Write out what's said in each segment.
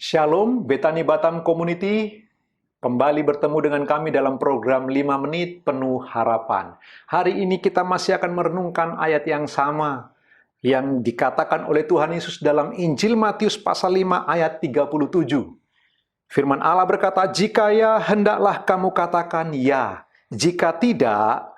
Shalom, Betani Batam Community. Kembali bertemu dengan kami dalam program 5 Menit Penuh Harapan. Hari ini kita masih akan merenungkan ayat yang sama yang dikatakan oleh Tuhan Yesus dalam Injil Matius pasal 5 ayat 37. Firman Allah berkata, "Jika ya, hendaklah kamu katakan ya. Jika tidak,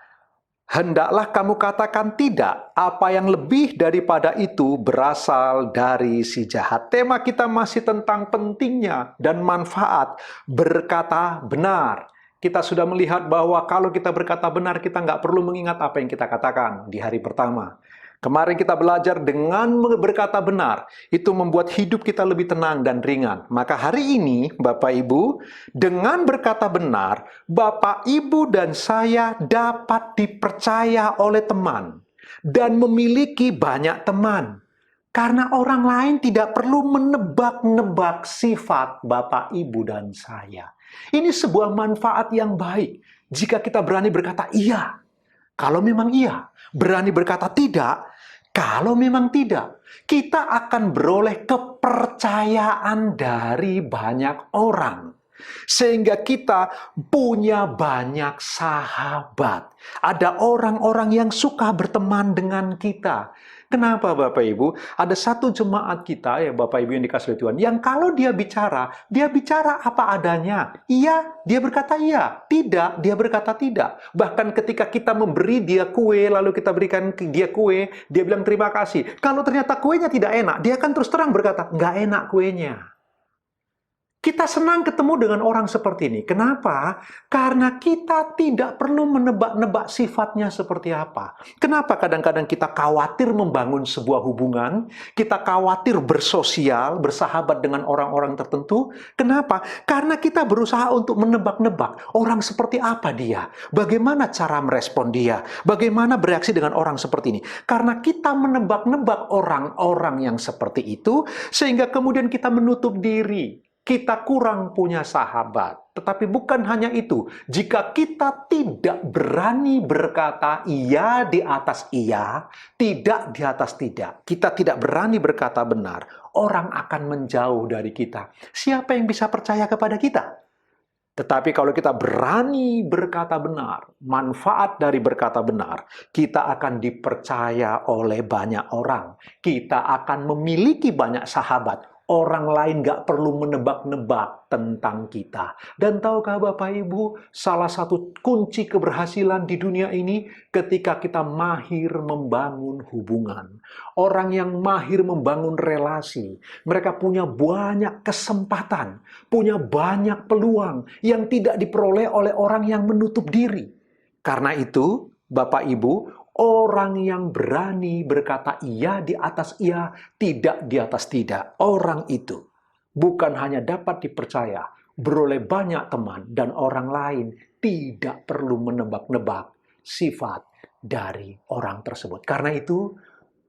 hendaklah kamu katakan tidak. Apa yang lebih daripada itu berasal dari si jahat." Tema kita masih tentang pentingnya dan manfaat berkata benar. Kita sudah melihat bahwa kalau kita berkata benar, kita nggak perlu mengingat apa yang kita katakan di hari pertama. Kemarin kita belajar dengan berkata benar, itu membuat hidup kita lebih tenang dan ringan. Maka hari ini, Bapak Ibu, dengan berkata benar, Bapak Ibu dan saya dapat dipercaya oleh teman dan memiliki banyak teman. Karena orang lain tidak perlu menebak-nebak sifat Bapak, Ibu, dan saya. Ini sebuah manfaat yang baik jika kita berani berkata iya. Kalau memang iya, berani berkata tidak, kalau memang tidak, kita akan beroleh kepercayaan dari banyak orang. Sehingga kita punya banyak sahabat. Ada orang-orang yang suka berteman dengan kita. Kenapa Bapak Ibu? Ada satu jemaat kita, ya Bapak Ibu yang dikasih oleh Tuhan, yang kalau dia bicara apa adanya. Iya, dia berkata iya. Tidak, dia berkata tidak. Bahkan ketika kita memberi dia kue, lalu kita berikan dia kue, dia bilang terima kasih. Kalau ternyata kuenya tidak enak, dia akan terus terang berkata, nggak enak kuenya. Kita senang ketemu dengan orang seperti ini. Kenapa? Karena kita tidak perlu menebak-nebak sifatnya seperti apa. Kenapa kadang-kadang kita khawatir membangun sebuah hubungan, kita khawatir bersosial, bersahabat dengan orang-orang tertentu. Kenapa? Karena kita berusaha untuk menebak-nebak orang seperti apa dia, bagaimana cara merespon dia, bagaimana bereaksi dengan orang seperti ini. Karena kita menebak-nebak orang-orang yang seperti itu, sehingga kemudian kita menutup diri. Kita kurang punya sahabat. Tetapi bukan hanya itu. Jika kita tidak berani berkata iya di atas iya, tidak di atas tidak. Kita tidak berani berkata benar. Orang akan menjauh dari kita. Siapa yang bisa percaya kepada kita? Tetapi kalau kita berani berkata benar, manfaat dari berkata benar, kita akan dipercaya oleh banyak orang. Kita akan memiliki banyak sahabat. Orang lain gak perlu menebak-nebak tentang kita. Dan tahukah Bapak Ibu, salah satu kunci keberhasilan di dunia ini ketika kita mahir membangun hubungan. Orang yang mahir membangun relasi, mereka punya banyak kesempatan, punya banyak peluang yang tidak diperoleh oleh orang yang menutup diri. Karena itu, Bapak Ibu, orang yang berani berkata iya di atas iya, tidak di atas tidak. Orang itu bukan hanya dapat dipercaya, beroleh banyak teman, dan orang lain tidak perlu menebak-nebak sifat dari orang tersebut. Karena itu,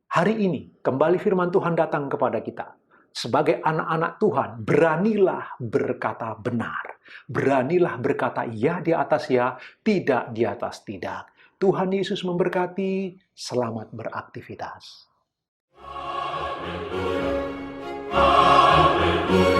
hari ini kembali firman Tuhan datang kepada kita. Sebagai anak-anak Tuhan, beranilah berkata benar. Beranilah berkata iya di atas ya, tidak di atas tidak. Tuhan Yesus memberkati. Selamat beraktivitas. Haleluya. Haleluya.